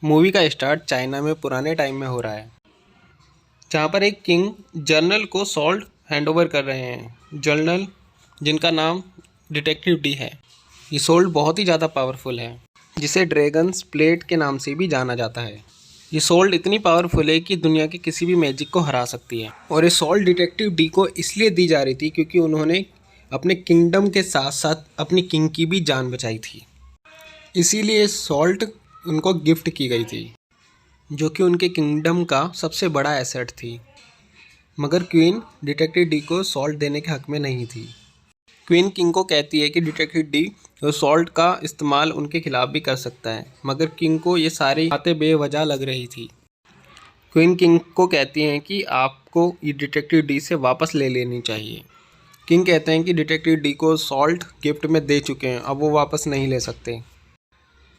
Movie का start China में पुराने टाइम में हो रहा है, जहाँ पर एक किंग जर्नल को सॉल्ट हैंडओवर कर रहे हैं। जर्नल जिनका नाम डिटेक्टिव डी है। ये सोल्ट बहुत ही ज़्यादा पावरफुल है, जिसे ड्रैगन्स प्लेट के नाम से भी जाना जाता है। ये सोल्ट इतनी पावरफुल है कि दुनिया के किसी भी मैजिक को हरा सकती है। और ये सोल्ट डिटेक्टिव डी को इसलिए दी जा रही थी क्योंकि उन्होंने अपने किंगडम के साथ साथ अपनी किंग की भी जान बचाई थी। इसीलिए सॉल्ट उनको गिफ्ट की गई थी, जो कि उनके किंगडम का सबसे बड़ा एसेट थी। मगर क्वीन डिटेक्टिव डी को सॉल्ट देने के हक में नहीं थी। क्वीन किंग को कहती है कि डिटेक्टिव डी सॉल्ट का इस्तेमाल उनके खिलाफ भी कर सकता है, मगर किंग को ये सारी बातें बेवजह लग रही थी। क्वीन किंग को कहती हैं कि आपको ये डिटेक्टिव डी से वापस ले लेनी चाहिए। किंग कहते हैं कि डिटेक्टिव डी को सॉल्ट गिफ्ट में दे चुके हैं, अब वो वापस नहीं ले सकते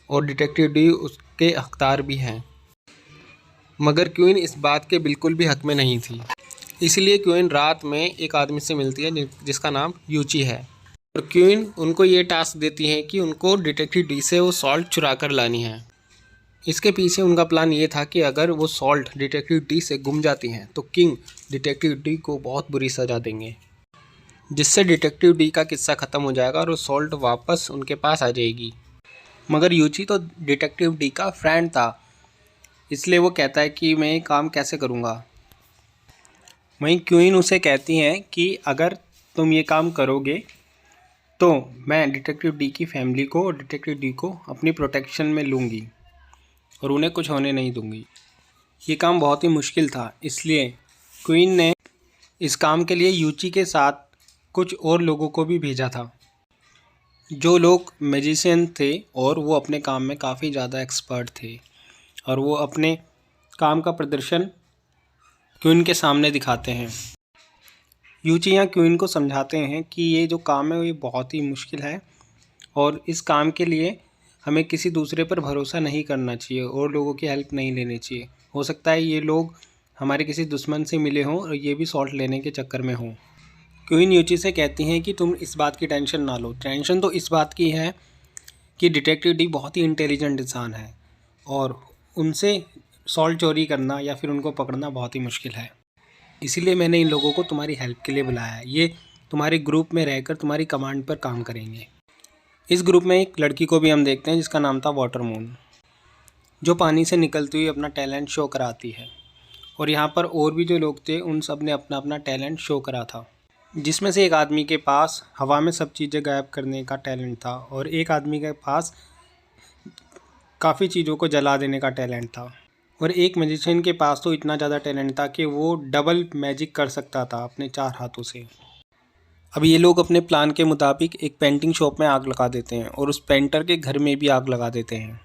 और डिटेक्टिव डी उसके हकदार भी हैं। मगर क्वीन इस बात के बिल्कुल भी हक में नहीं थी। इसलिए क्वीन रात में एक आदमी से मिलती है जिसका नाम यूची है, और क्वीन उनको ये टास्क देती है कि उनको डिटेक्टिव डी से वो सॉल्ट चुरा कर लानी है। इसके पीछे उनका प्लान ये था कि अगर वो सॉल्ट डिटेक्टिव डी से गुम जाती हैं तो किंग डिटेक्टिव डी को बहुत बुरी सज़ा देंगे, जिससे डिटेक्टिव डी का किस्सा ख़त्म हो जाएगा और वो सॉल्ट वापस उनके पास आ जाएगी। मगर यूची तो डिटेक्टिव डी का फ्रेंड था, इसलिए वो कहता है कि मैं ये काम कैसे करूँगा। वहीं क्वीन उसे कहती हैं कि अगर तुम ये काम करोगे तो मैं डिटेक्टिव डी की फैमिली को और डिटेक्टिव डी को अपनी प्रोटेक्शन में लूँगी और उन्हें कुछ होने नहीं दूँगी। ये काम बहुत ही मुश्किल था, इसलिए क्वीन ने इस काम के लिए यूची के साथ कुछ और लोगों को भी भेजा था, जो लोग मैजिशियन थे और वो अपने काम में काफ़ी ज़्यादा एक्सपर्ट थे, और वो अपने काम का प्रदर्शन क्वीन के सामने दिखाते हैं। यूची यहाँ क्वीन को समझाते हैं कि ये जो काम है ये बहुत ही मुश्किल है और इस काम के लिए हमें किसी दूसरे पर भरोसा नहीं करना चाहिए और लोगों की हेल्प नहीं लेनी चाहिए। हो सकता है ये लोग हमारे किसी दुश्मन से मिले हों और ये भी सॉल्ट लेने के चक्कर में हों। क्वीन यूची से कहती हैं कि तुम इस बात की टेंशन ना लो। टेंशन तो इस बात की है कि डिटेक्टिव डी बहुत ही इंटेलिजेंट इंसान है और उनसे सॉल्ट चोरी करना या फिर उनको पकड़ना बहुत ही मुश्किल है। इसीलिए मैंने इन लोगों को तुम्हारी हेल्प के लिए बुलाया है। ये तुम्हारे ग्रुप में रहकर तुम्हारी कमांड पर काम करेंगे। इस ग्रुप में एक लड़की को भी हम देखते हैं जिसका नाम था वाटर मून, जो पानी से निकलती हुई अपना टैलेंट शो कराती है। और यहाँ पर और भी जो लोग थे उन सब ने अपना अपना टैलेंट शो करा था, जिसमें से एक आदमी के पास हवा में सब चीज़ें गायब करने का टैलेंट था और एक आदमी के पास काफ़ी चीज़ों को जला देने का टैलेंट था, और एक मैजिशियन के पास तो इतना ज़्यादा टैलेंट था कि वो डबल मैजिक कर सकता था अपने 4 हाथों से। अब ये लोग अपने प्लान के मुताबिक एक पेंटिंग शॉप में आग लगा देते हैं और उस पेंटर के घर में भी आग लगा देते हैं,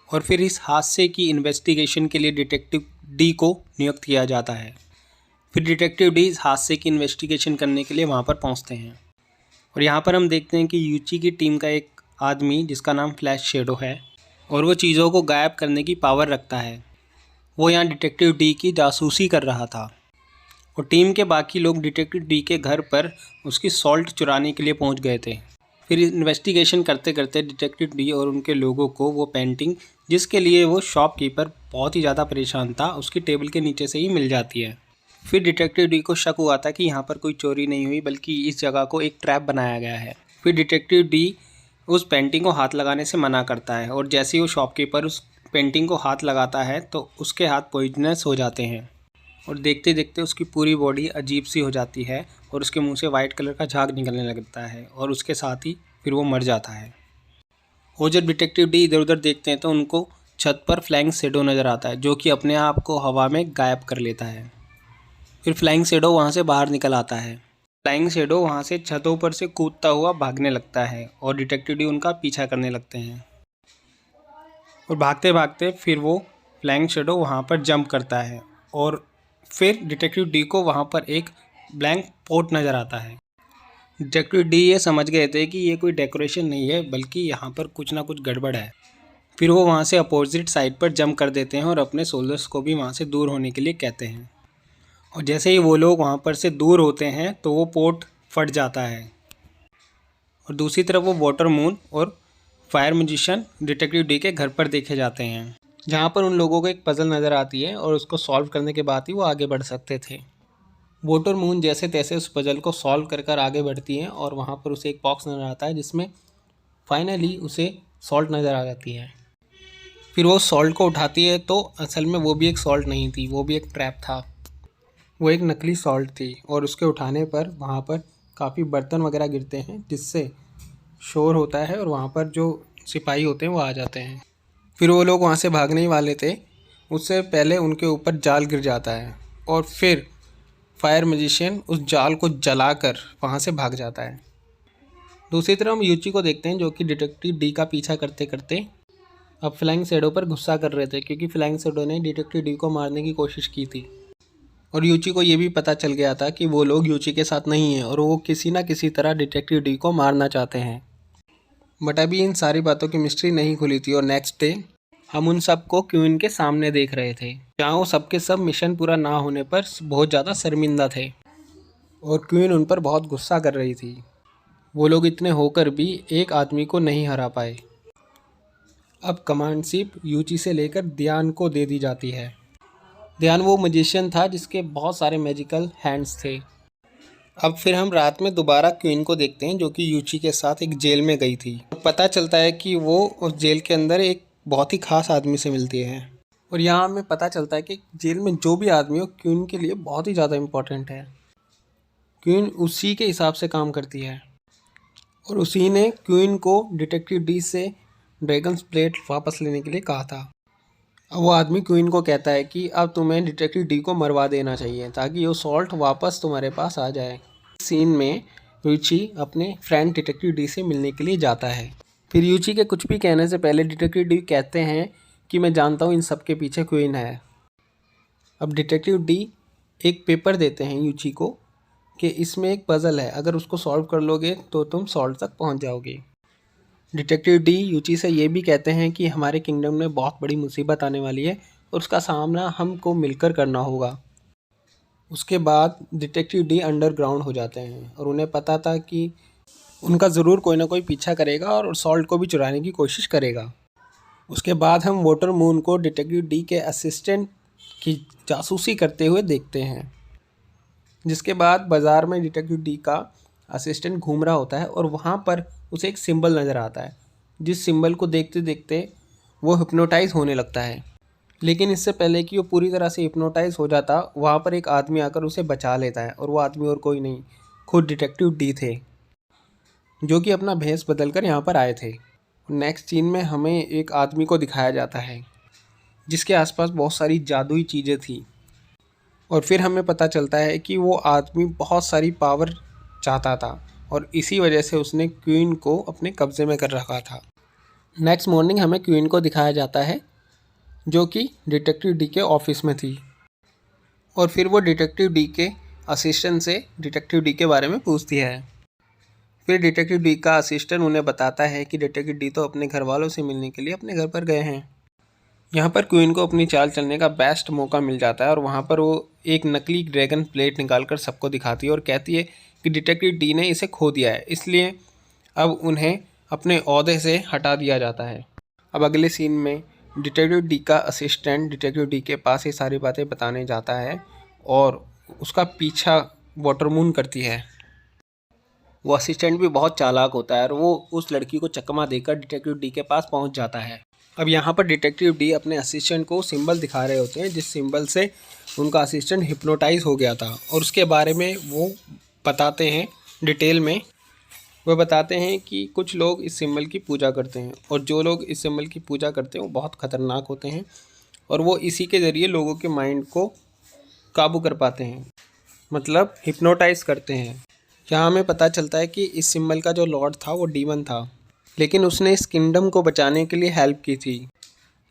और फिर इस हादसे की इन्वेस्टिगेशन के लिए डिटेक्टिव डी को नियुक्त किया जाता है। फिर डिटेक्टिव डी इस हादसे की इन्वेस्टिगेशन करने के लिए वहाँ पर पहुँचते हैं, और यहाँ पर हम देखते हैं कि यूची की टीम का एक आदमी जिसका नाम फ्लैश शेडो है और वो चीज़ों को गायब करने की पावर रखता है, वो यहाँ डिटेक्टिव डी की जासूसी कर रहा था। और टीम के बाकी लोग डिटेक्टिव डी के घर पर उसकी सॉल्ट चुराने के लिए पहुंच गए थे। फिर इन्वेस्टिगेशन करते करते डिटेक्टिव डी और उनके लोगों को वो पेंटिंग, जिसके लिए वो शॉपकीपर बहुत ही ज़्यादा परेशान था, उसकी टेबल के नीचे से ही मिल जाती है। फिर डिटेक्टिव डी को शक हुआ था कि यहाँ पर कोई चोरी नहीं हुई, बल्कि इस जगह को एक ट्रैप बनाया गया है। फिर डिटेक्टिव डी उस पेंटिंग को हाथ लगाने से मना करता है, और जैसे ही वो शॉपकीपर उस पेंटिंग को हाथ लगाता है तो उसके हाथ पॉइजनस हो जाते हैं, और देखते देखते उसकी पूरी बॉडी अजीब सी हो जाती है और उसके मुंह से वाइट कलर का झाग निकलने लगता है, और उसके साथ ही फिर वो मर जाता है। और जब डिटेक्टिव डी इधर उधर देखते हैं तो उनको छत पर फ्लाइंग शैडो नज़र आता है, जो कि अपने आप को हवा में गायब कर लेता है। फिर फ्लाइंग शैडो वहाँ से बाहर निकल आता है। फ्लाइंग शैडो वहाँ से छतों पर से कूदता हुआ भागने लगता है और डिटेक्टिव डी उनका पीछा करने लगते हैं, और भागते भागते फिर वो फ्लाइंग शैडो वहाँ पर जंप करता है, और फिर डिटेक्टिव डी को वहाँ पर एक ब्लैंक पोट नज़र आता है। डिटेक्टिव डी ये समझ गए थे कि ये कोई डेकोरेशन नहीं है, बल्कि यहाँ पर कुछ ना कुछ गड़बड़ है। फिर वो वहाँ से अपोजिट साइड पर जंप कर देते हैं और अपने सोल्जर्स को भी वहाँ से दूर होने के लिए कहते हैं। और जैसे ही वो लोग वहाँ पर से दूर होते हैं तो वो पोट फट जाता है, और दूसरी तरफ वो वाटर मून और फायर मैजिशियन डिटेक्टिव डी के घर पर देखे जाते हैं। जहाँ पर उन लोगों को एक पज़ल नज़र आती है और उसको सॉल्व करने के बाद ही वो आगे बढ़ सकते थे। वोटर मून जैसे तैसे उस पज़ल को सॉल्व कर आगे बढ़ती है और वहाँ पर उसे एक बॉक्स नज़र आता है जिसमें फाइनली उसे सॉल्ट नज़र आ जाती है। फिर वो सॉल्ट को उठाती है तो असल में वो भी एक सॉल्ट नहीं थी, वो भी एक ट्रैप था। वो एक नकली सॉल्ट थी और उसके उठाने पर वहाँ पर काफ़ी बर्तन वगैरह गिरते हैं जिससे शोर होता है और वहाँ पर जो सिपाही होते हैं वो आ जाते हैं। फिर वो लोग वहाँ से भागने ही वाले थे, उससे पहले उनके ऊपर जाल गिर जाता है और फिर फायर मैजिशियन उस जाल को जलाकर वहाँ से भाग जाता है। दूसरी तरफ हम यूची को देखते हैं जो कि डिटेक्टिव डी का पीछा करते करते अब फ्लाइंग शैडो पर गुस्सा कर रहे थे, क्योंकि फ्लाइंग शैडो ने डिटेक्टिव डी को मारने की कोशिश की थी और यूची को ये भी पता चल गया था कि वो लोग यूची के साथ नहीं हैं और वो किसी ना किसी तरह डिटेक्टिव डी को मारना चाहते हैं। बट अभी इन सारी बातों की मिस्ट्री नहीं खुली थी और नेक्स्ट डे हम उन सब को क्वीन के सामने देख रहे थे, जहाँ वो सबके सब मिशन पूरा ना होने पर बहुत ज़्यादा शर्मिंदा थे और क्वीन उन पर बहुत गुस्सा कर रही थी। वो लोग इतने होकर भी एक आदमी को नहीं हरा पाए। अब कमांड शिप यूची से लेकर ध्यान को दे दी जाती है। ध्यान वो मैजिशियन था जिसके बहुत सारे मैजिकल हैंड्स थे। अब फिर हम रात में दोबारा क्वीन को देखते हैं जो कि यूची के साथ एक जेल में गई थी। पता चलता है कि वो उस जेल के अंदर एक बहुत ही खास आदमी से मिलती है और यहाँ हमें पता चलता है कि जेल में जो भी आदमी हो क्वीन के लिए बहुत ही ज़्यादा इम्पोर्टेंट है। क्वीन उसी के हिसाब से काम करती है और उसी ने क्वीन को डिटेक्टिव डी से ड्रैगन्स प्लेट वापस लेने के लिए कहा था। अब वो आदमी क्वीन को कहता है कि अब तुम्हें डिटेक्टिव डी को मरवा देना चाहिए ताकि वो सॉल्ट वापस तुम्हारे पास आ जाए। सीन में यूची अपने फ्रेंड डिटेक्टिव डी से मिलने के लिए जाता है। फिर यूची के कुछ भी कहने से पहले डिटेक्टिव डी कहते हैं कि मैं जानता हूँ इन सब के पीछे क्वीन है। अब डिटेक्टिव डी एक पेपर देते हैं यूची को कि इसमें एक पज़ल है, अगर उसको सॉल्व कर लोगे तो तुम सॉल्ट तक पहुँच जाओगे। डिटेक्टिव डी यूची से ये भी कहते हैं कि हमारे किंगडम में बहुत बड़ी मुसीबत आने वाली है और उसका सामना हमको मिलकर करना होगा। उसके बाद डिटेक्टिव डी अंडरग्राउंड हो जाते हैं और उन्हें पता था कि उनका ज़रूर कोई ना कोई पीछा करेगा और सॉल्ट को भी चुराने की कोशिश करेगा। उसके बाद हम वोटर मून को डिटेक्टिव डी के असिस्टेंट की जासूसी करते हुए देखते हैं, जिसके बाद बाज़ार में डिटेक्टिव डी का असिस्टेंट घूम रहा होता है और वहाँ पर उसे एक सिंबल नज़र आता है, जिस सिंबल को देखते देखते वो हिप्नोटाइज होने लगता है। लेकिन इससे पहले कि वो पूरी तरह से हिप्नोटाइज हो जाता, वहाँ पर एक आदमी आकर उसे बचा लेता है और वो आदमी और कोई नहीं, खुद डिटेक्टिव डी थे जो कि अपना भेष बदल कर यहाँ पर आए थे। नेक्स्ट सीन में हमें एक आदमी को दिखाया जाता है जिसके आसपास बहुत सारी जादुई चीज़ें थी और फिर हमें पता चलता है कि वो आदमी बहुत सारी पावर चाहता था और इसी वजह से उसने क्वीन को अपने कब्ज़े में कर रखा था। नेक्स्ट मॉर्निंग हमें क्वीन को दिखाया जाता है जो कि डिटेक्टिव डी के ऑफिस में थी और फिर वो डिटेक्टिव डी के असिस्टेंट से डिटेक्टिव डी के बारे में पूछती है। फिर डिटेक्टिव डी का असिस्टेंट उन्हें बताता है कि डिटेक्टिव डी तो अपने घर वालों से मिलने के लिए अपने घर पर गए हैं। यहाँ पर क्वीन को अपनी चाल चलने का बेस्ट मौका मिल जाता है और वहाँ पर वो एक नकली ड्रैगन प्लेट निकालकर सबको दिखाती है और कहती है कि डिटेक्टिव डी ने इसे खो दिया है, इसलिए अब उन्हें अपने ओहदे से हटा दिया जाता है। अब अगले सीन में डिटेक्टिव डी का असिस्टेंट डिटेक्टिव डी के पास ये सारी बातें बताने जाता है और उसका पीछा वाटर मून करती है। वो असिस्टेंट भी बहुत चालाक होता है और वो उस लड़की को चकमा देकर डिटेक्टिव डी के पास पहुंच जाता है। अब यहाँ पर डिटेक्टिव डी अपने असिस्टेंट को सिंबल दिखा रहे होते हैं जिस सिंबल से उनका असिस्टेंट हिप्नोटाइज हो गया था और उसके बारे में वो बताते हैं डिटेल में। वह बताते हैं कि कुछ लोग इस सिंबल की पूजा करते हैं और जो लोग इस सिंबल की पूजा करते हैं वो बहुत ख़तरनाक होते हैं और वो इसी के ज़रिए लोगों के माइंड को काबू कर पाते हैं, मतलब हिप्नोटाइज करते हैं। यहाँ हमें पता चलता है कि इस सिंबल का जो लॉर्ड था वो डीमन था, लेकिन उसने इस किंगडम को बचाने के लिए हेल्प की थी,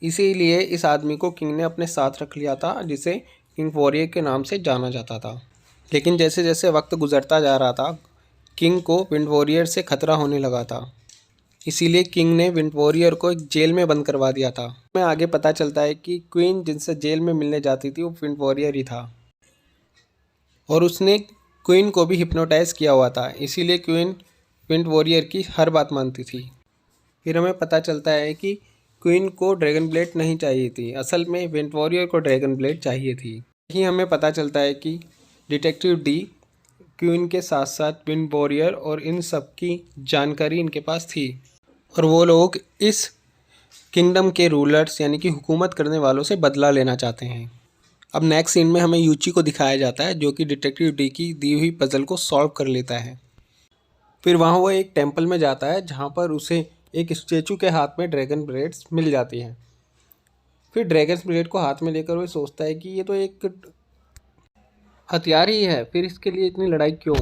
इसीलिए इस आदमी को किंग ने अपने साथ रख लिया था जिसे किंग वॉरियर के नाम से जाना जाता था। लेकिन जैसे जैसे वक्त गुजरता जा रहा था किंग को विंड वॉरियर से खतरा होने लगा था, इसीलिए किंग ने विंड वॉरियर को एक जेल में बंद करवा दिया था। में आगे पता चलता है कि क्वीन जिनसे जेल में मिलने जाती थी वो विंड वॉरियर ही था और उसने क्वीन को भी हिप्नोटाइज किया हुआ था, इसीलिए क्वीन विंड वॉरियर की हर बात मानती थी। फिर हमें पता चलता है कि क्वीन को ड्रैगन ब्लेड नहीं चाहिए थी, असल में विंड वॉरियर को ड्रैगन ब्लेड चाहिए थी। यही हमें पता चलता है कि डिटेक्टिव डी क्वीन के साथ साथ विंड वॉरियर और इन सब की जानकारी इनके पास थी और वो लोग इस किंगडम के रूलर्स यानी कि हुकूमत करने वालों से बदला लेना चाहते हैं। अब नेक्स्ट सीन में हमें यूची को दिखाया जाता है जो कि डिटेक्टिव डी की दी हुई पजल को सॉल्व कर लेता है। फिर वहाँ वो एक टेंपल में जाता है जहाँ पर उसे एक स्टैचू के हाथ में ड्रैगन ब्लेड्स मिल जाती हैं। फिर ड्रैगन ब्लेड को हाथ में लेकर वो सोचता है कि ये तो एक हथियार ही है, फिर इसके लिए इतनी लड़ाई क्यों।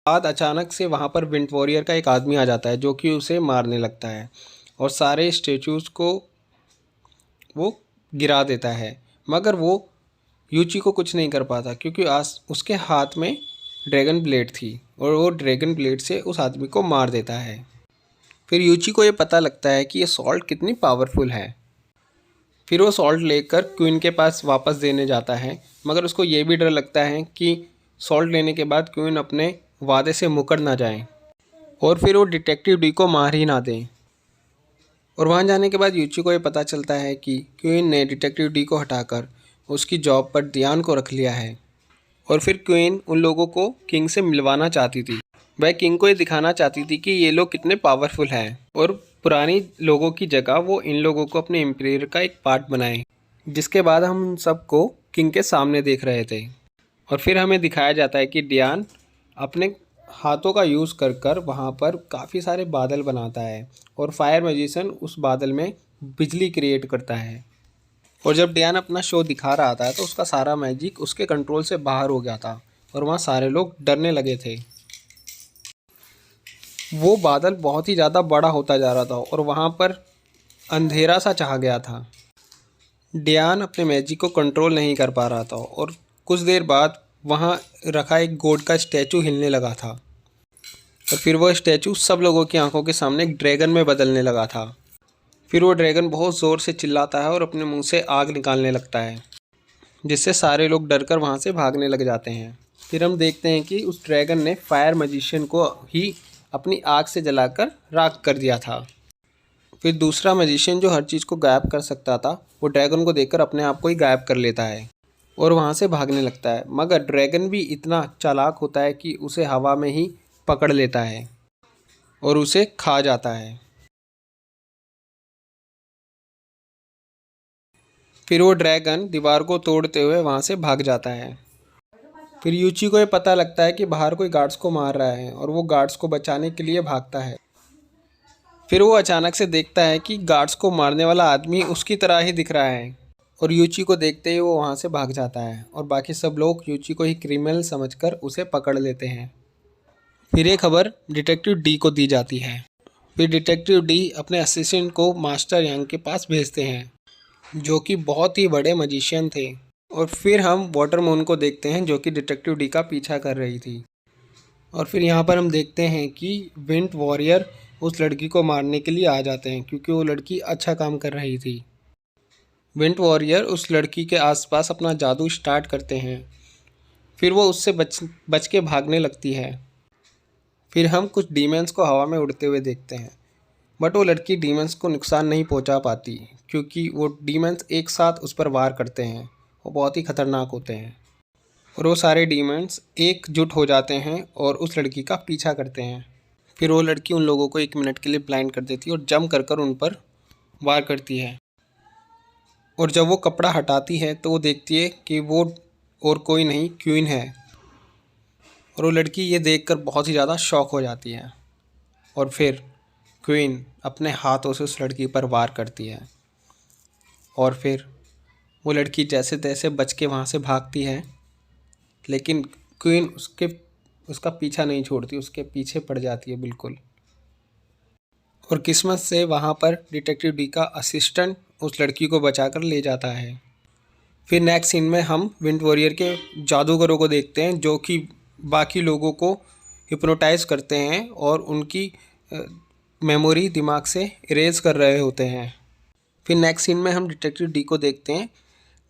बाद अचानक से वहाँ पर विंड वॉरियर का एक आदमी आ जाता है जो कि उसे मारने लगता है और सारे स्टैचूज़ को वो गिरा देता है, मगर वो यूची को कुछ नहीं कर पाता क्योंकि आज उसके हाथ में ड्रैगन ब्लेड थी और वो ड्रैगन ब्लेड से उस आदमी को मार देता है। फिर यूची को ये पता लगता है कि ये सॉल्ट कितनी पावरफुल है। फिर वो सॉल्ट लेकर क्वीन के पास वापस देने जाता है, मगर उसको ये भी डर लगता है कि सॉल्ट लेने के बाद क्वीन अपने वादे से मुकर ना जाए और फिर वो डिटेक्टिव डी को मार ही ना दें। और वहाँ जाने के बाद यूची को ये पता चलता है कि क्वीन ने डिटेक्टिव डी को हटाकर उसकी जॉब पर डियान को रख लिया है और फिर क्वीन उन लोगों को किंग से मिलवाना चाहती थी। वह किंग को ये दिखाना चाहती थी कि ये लोग कितने पावरफुल हैं और पुरानी लोगों की जगह वो इन लोगों को अपने एम्पायर का एक पार्ट बनाए, जिसके बाद हम सबको किंग के सामने देख रहे थे। और फिर हमें दिखाया जाता है कि डियान अपने हाथों का यूज़ कर कर वहाँ पर काफ़ी सारे बादल बनाता है और फायर मैजिशियन उस बादल में बिजली क्रिएट करता है। और जब डियान अपना शो दिखा रहा था तो उसका सारा मैजिक उसके कंट्रोल से बाहर हो गया था और वहाँ सारे लोग डरने लगे थे। वो बादल बहुत ही ज़्यादा बड़ा होता जा रहा था और वहाँ पर अंधेरा सा छा गया था। डियान अपने मैजिक को कंट्रोल नहीं कर पा रहा था और कुछ देर बाद वहाँ रखा एक गॉड का स्टैचू हिलने लगा था और फिर वो स्टैचू सब लोगों की आंखों के सामने एक ड्रैगन में बदलने लगा था। फिर वो ड्रैगन बहुत ज़ोर से चिल्लाता है और अपने मुंह से आग निकालने लगता है, जिससे सारे लोग डरकर वहाँ से भागने लग जाते हैं। फिर हम देखते हैं कि उस ड्रैगन ने फायर मैजिशियन को ही अपनी आग से जलाकर राख कर दिया था। फिर दूसरा मैजिशियन जो हर चीज़ को गायब कर सकता था वो ड्रैगन को देखकर अपने आप को ही गायब कर लेता है और वहाँ से भागने लगता है, मगर ड्रैगन भी इतना चालाक होता है कि उसे हवा में ही पकड़ लेता है और उसे खा जाता है। फिर वो ड्रैगन दीवार को तोड़ते हुए वहाँ से भाग जाता है। फिर यूची को ये पता लगता है कि बाहर कोई गार्ड्स को मार रहा है और वो गार्ड्स को बचाने के लिए भागता है। फिर वो अचानक से देखता है कि गार्ड्स को मारने वाला आदमी उसकी तरह ही दिख रहा है और यूची को देखते ही वो वहाँ से भाग जाता है और बाकी सब लोग यूची को ही क्रिमिनल समझकर उसे पकड़ लेते हैं। फिर ये खबर डिटेक्टिव डी को दी जाती है। फिर डिटेक्टिव डी अपने असिस्टेंट को मास्टर यांग के पास भेजते हैं जो कि बहुत ही बड़े मजिशियन थे। और फिर हम वाटर मून को देखते हैं जो कि डिटेक्टिव डी का पीछा कर रही थी। और फिर यहाँ पर हम देखते हैं कि विंड वॉरियर उस लड़की को मारने के लिए आ जाते हैं क्योंकि वो लड़की अच्छा काम कर रही थी। विंड वॉरियर उस लड़की के आसपास अपना जादू स्टार्ट करते हैं। फिर वो उससे बच के भागने लगती है। फिर हम कुछ डीमंस को हवा में उड़ते हुए देखते हैं, बट वो लड़की डीमंस को नुकसान नहीं पहुंचा पाती क्योंकि वो डीमंस एक साथ उस पर वार करते हैं। वो बहुत ही ख़तरनाक होते हैं और वो सारे डीमंस एकजुट हो जाते हैं और उस लड़की का पीछा करते हैं। फिर वो लड़की उन लोगों को 1 मिनट के लिए ब्लाइंड कर देती है और जंप कर उन पर वार करती है। और जब वो कपड़ा हटाती है तो वो देखती है कि वो और कोई नहीं क्वीन है और वो लड़की ये देखकर बहुत ही ज़्यादा शॉक हो जाती है। और फिर क्वीन अपने हाथों से उस लड़की पर वार करती है और फिर वो लड़की जैसे तैसे बच के वहाँ से भागती है, लेकिन क्वीन उसका पीछा नहीं छोड़ती, उसके पीछे पड़ जाती है बिल्कुल। और किस्मत से वहाँ पर डिटेक्टिव डी का असिस्टेंट उस लड़की को बचाकर ले जाता है। फिर नेक्स्ट सीन में हम विंड वॉरियर के जादूगरों को देखते हैं जो कि बाकी लोगों को हिप्नोटाइज करते हैं और उनकी मेमोरी दिमाग से इरेज कर रहे होते हैं। फिर नेक्स्ट सीन में हम डिटेक्टिव डी को देखते हैं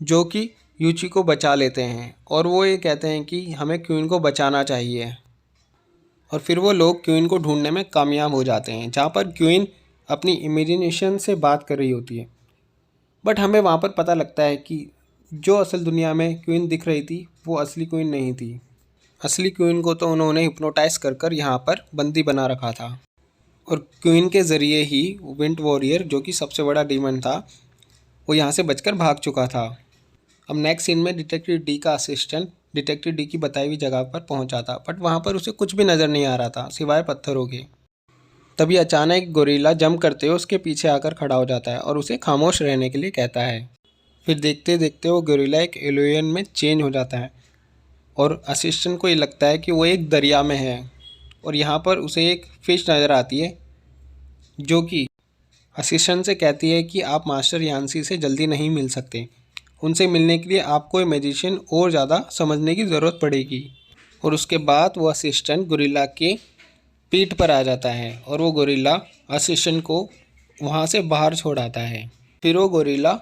जो कि यूची को बचा लेते हैं और वो ये कहते हैं कि हमें क्वीन को बचाना चाहिए। और फिर वो लोग क्वीन को ढूंढने में कामयाब हो जाते हैं, जहाँ पर क्वीन अपनी इमेजिनेशन से बात कर रही होती है। बट हमें वहाँ पर पता लगता है कि जो असल दुनिया में क्वीन दिख रही थी वो असली क्वीन नहीं थी। असली क्वीन को तो उन्होंने हिप्नोटाइज कर कर यहाँ पर बंदी बना रखा था और क्वीन के ज़रिए ही विंड वॉरियर जो कि सबसे बड़ा डीमन था वो यहाँ से बचकर भाग चुका था। अब नेक्स्ट सीन में डिटेक्टिव डी का असिस्टेंट डिटेक्टिव डी की बताई हुई जगह पर पहुँचा था, बट वहाँ पर उसे कुछ भी नज़र नहीं आ रहा था सिवाय पत्थरों के। तभी अचानक गोरिल्ला जंप करते हुए उसके पीछे आकर खड़ा हो जाता है और उसे खामोश रहने के लिए कहता है। फिर देखते देखते वो गोरिल्ला एक एलियन में चेंज हो जाता है और असिस्टेंट को ये लगता है कि वो एक दरिया में है और यहाँ पर उसे एक फ़िश नज़र आती है जो कि असिस्टेंट से कहती है कि आप मास्टर यान्सी से जल्दी नहीं मिल सकते। उनसे मिलने के लिए आपको ये मैजिशियन और ज़्यादा समझने की ज़रूरत पड़ेगी। और उसके बाद वो असिस्टेंट गोरिल्ला के पीठ पर आ जाता है और वो गोरिल्ला असिस्टेंट को वहाँ से बाहर छोड़ आता है। फिर वो गोरिल्ला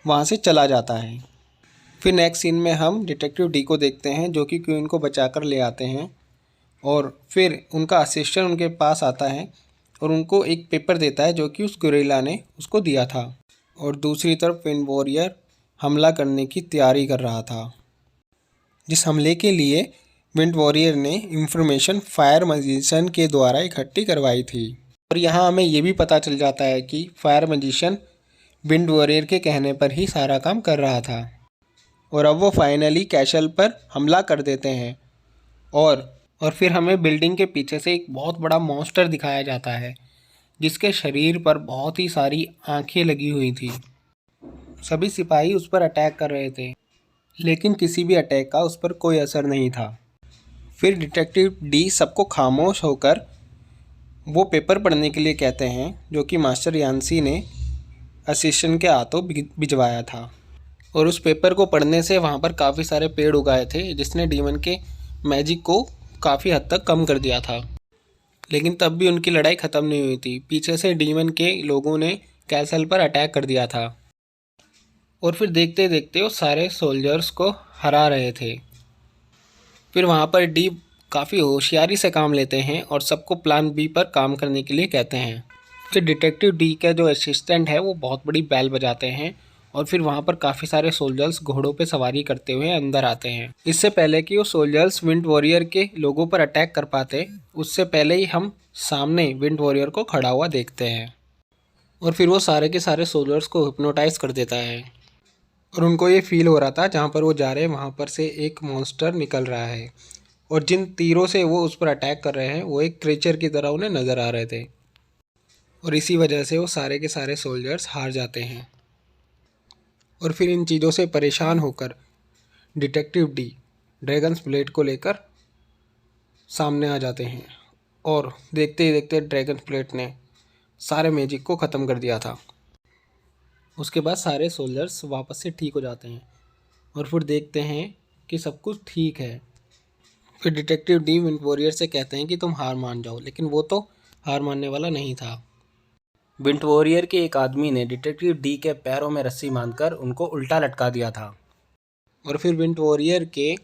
वहाँ से चला जाता है। फिर नेक्स्ट सीन में हम डिटेक्टिव डी को देखते हैं जो कि क्वीन को बचाकर ले आते हैं और फिर उनका असिस्टेंट उनके पास आता है और उनको एक पेपर देता है जो कि उस गोरिल्ला ने उसको दिया था। और दूसरी तरफ विंड वॉरियर हमला करने की तैयारी कर रहा था, जिस हमले के लिए विंड वॉरियर ने इंफॉर्मेशन फायर मैजिशियन के द्वारा इकट्ठी करवाई थी। और यहाँ हमें ये भी पता चल जाता है कि फायर मैजिशियन विंड वॉरियर के कहने पर ही सारा काम कर रहा था। और अब वो फाइनली कैसल पर हमला कर देते हैं और फिर हमें बिल्डिंग के पीछे से एक बहुत बड़ा मॉन्स्टर दिखाया जाता है जिसके शरीर पर बहुत ही सारी आंखें लगी हुई थी। सभी सिपाही उस पर अटैक कर रहे थे लेकिन किसी भी अटैक का उस पर कोई असर नहीं था। फिर डिटेक्टिव डी सबको खामोश होकर वो पेपर पढ़ने के लिए कहते हैं जो कि मास्टर यान्सी ने असिस्टेंट के हाथों भिजवाया था। और उस पेपर को पढ़ने से वहाँ पर काफ़ी सारे पेड़ उगाए थे जिसने डीमन के मैजिक को काफ़ी हद तक कम कर दिया था। लेकिन तब भी उनकी लड़ाई ख़त्म नहीं हुई थी। पीछे से डीमन के लोगों ने कैसल पर अटैक कर दिया था और फिर देखते देखते वो सारे सोल्जर्स को हरा रहे थे। फिर वहाँ पर डी काफ़ी होशियारी से काम लेते हैं और सबको प्लान बी पर काम करने के लिए कहते हैं। फिर डिटेक्टिव डी का जो असिस्टेंट है वो बहुत बड़ी बेल बजाते हैं और फिर वहाँ पर काफ़ी सारे सोल्जर्स घोड़ों पे सवारी करते हुए अंदर आते हैं। इससे पहले कि वो सोल्जर्स विंड वॉरियर के लोगों पर अटैक कर पाते उससे पहले ही हम सामने विंड वॉरियर को खड़ा हुआ देखते हैं और फिर वो सारे के सारे सोल्जर्स को हिप्नोटाइज कर देता है। और उनको ये फील हो रहा था जहाँ पर वो जा रहे हैं वहाँ पर से एक मॉन्स्टर निकल रहा है और जिन तीरों से वो उस पर अटैक कर रहे हैं वो एक क्रीचर की तरह उन्हें नज़र आ रहे थे और इसी वजह से वो सारे के सारे सोल्जर्स हार जाते हैं। और फिर इन चीज़ों से परेशान होकर डिटेक्टिव डी ड्रैगन्स ब्लेड को लेकर सामने आ जाते हैं और देखते ही देखते ड्रैगन ब्लेड ने सारे मैजिक को ख़त्म कर दिया था। उसके बाद सारे सोल्जर्स वापस से ठीक हो जाते हैं और फिर देखते हैं कि सब कुछ ठीक है। फिर डिटेक्टिव डी विंड वॉरियर से कहते हैं कि तुम हार मान जाओ, लेकिन वो तो हार मानने वाला नहीं था। विंड वॉरियर के एक आदमी ने डिटेक्टिव डी के पैरों में रस्सी बांधकर उनको उल्टा लटका दिया था और फिर विंड वॉरियर के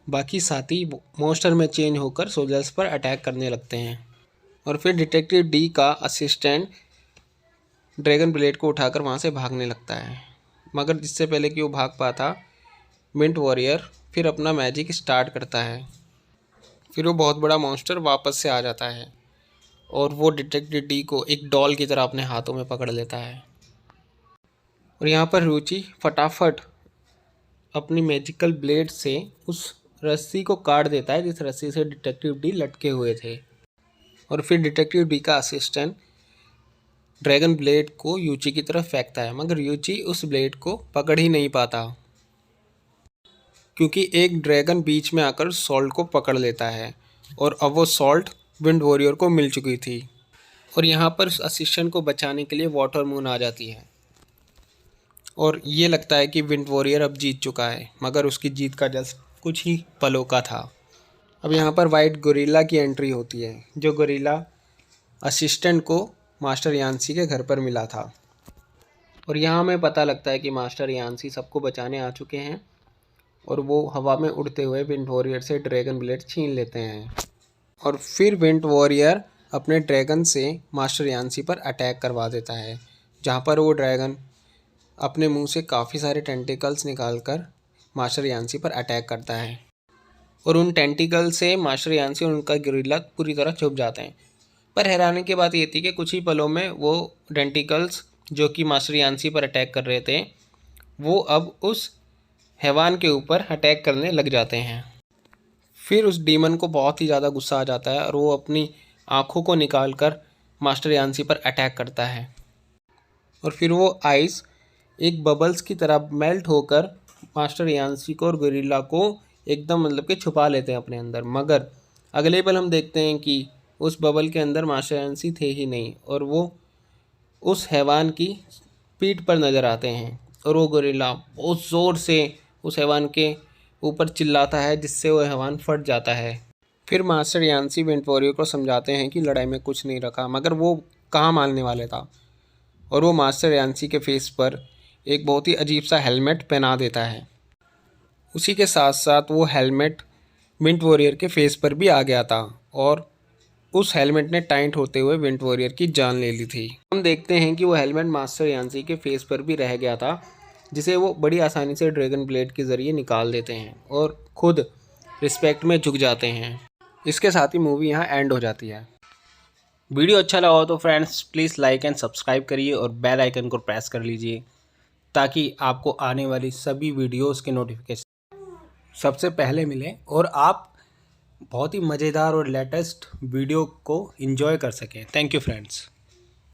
बाकी साथी मॉन्स्टर में चेंज होकर सोल्जर्स पर अटैक करने लगते हैं। और फिर डिटेक्टिव डी का असिस्टेंट ड्रैगन ब्लेड को उठाकर वहाँ से भागने लगता है, मगर जिससे पहले कि वो भाग पाता विंड वॉरियर फिर अपना मैजिक स्टार्ट करता है। फिर वो बहुत बड़ा मॉन्स्टर वापस से आ जाता है और वो डिटेक्टिव डी को एक डॉल की तरह अपने हाथों में पकड़ लेता है। और यहाँ पर रुचि फटाफट अपनी मैजिकल ब्लेड से उस रस्सी को काट देता है जिस रस्सी से डिटेक्टिव डी लटके हुए थे। और फिर डिटेक्टिव डी का असिस्टेंट ड्रैगन ब्लेड को यूची की तरफ फेंकता है, मगर यूची उस ब्लेड को पकड़ ही नहीं पाता क्योंकि एक ड्रैगन बीच में आकर सॉल्ट को पकड़ लेता है और अब वो सॉल्ट विंड वॉरियर को मिल चुकी थी। और यहाँ पर उस असिस्टेंट को बचाने के लिए वाटर मून आ जाती है और ये लगता है कि विंड वॉरियर अब जीत चुका है, मगर उसकी जीत का जस्ट कुछ ही पलों का था। अब यहाँ पर वाइट गोरिल्ला की एंट्री होती है, जो गोरिल्ला असिस्टेंट को मास्टर यान्सी के घर पर मिला था। और यहाँ हमें पता लगता है कि मास्टर यान्सी सबको बचाने आ चुके हैं और वो हवा में उड़ते हुए विंड वॉरियर से ड्रैगन ब्लेड छीन लेते हैं। और फिर विंड वॉरियर अपने ड्रैगन से मास्टर यांसी पर अटैक करवा देता है, जहाँ पर वो ड्रैगन अपने मुंह से काफ़ी सारे टेंटिकल्स निकालकर मास्टर यांसी पर अटैक करता है और उन टेंटिकल से मास्टर यांसी और उनका गोरिल्ला पूरी तरह छुप जाते हैं। पर हैरानी की बात ये थी कि कुछ ही पलों में वो टेंटिकल्स जो कि मास्टर यांसी पर अटैक कर रहे थे, वो अब उस हैवान के ऊपर अटैक करने लग जाते हैं। फिर उस डीमन को बहुत ही ज़्यादा गुस्सा आ जाता है और वो अपनी आँखों को निकाल कर मास्टर यांसी पर अटैक करता है और फिर वो आइस एक बबल्स की तरह मेल्ट होकर मास्टर यांसी को और गोरिल्ला को एकदम मतलब कि छुपा लेते हैं अपने अंदर। मगर अगले पल हम देखते हैं कि उस बबल के अंदर मास्टर यांसी थे ही नहीं और वो उस हैवान की पीठ पर नज़र आते हैं और वो गोरिल्ला बहुत ज़ोर से उस हैवान के ऊपर चिल्लाता है, जिससे वो हैवान फट जाता है। फिर मास्टर यांसी विंड वॉरियर को समझाते हैं कि लड़ाई में कुछ नहीं रखा, मगर वो कहाँ मानने वाले था और वो मास्टर यांसी के फेस पर एक बहुत ही अजीब सा हेलमेट पहना देता है। उसी के साथ साथ वो हेलमेट विंड वॉरियर के फेस पर भी आ गया था और उस हेलमेट ने टाइट होते हुए विंड वॉरियर की जान ले ली थी। हम देखते हैं कि वो हेलमेट मास्टर यांसी के फेस पर भी रह गया था, जिसे वो बड़ी आसानी से ड्रैगन ब्लेड के ज़रिए निकाल देते हैं और खुद रिस्पेक्ट में झुक जाते हैं। इसके साथ ही मूवी यहाँ एंड हो जाती है। वीडियो अच्छा लगा हो तो friends please like and subscribe करिए और बेल आइकन को प्रेस कर लीजिए, ताकि आपको आने वाली सभी वीडियोस के नोटिफिकेशन सबसे पहले मिले और आप बहुत ही मज़ेदार और लेटेस्ट वीडियो को एंजॉय कर सकें। Thank you friends.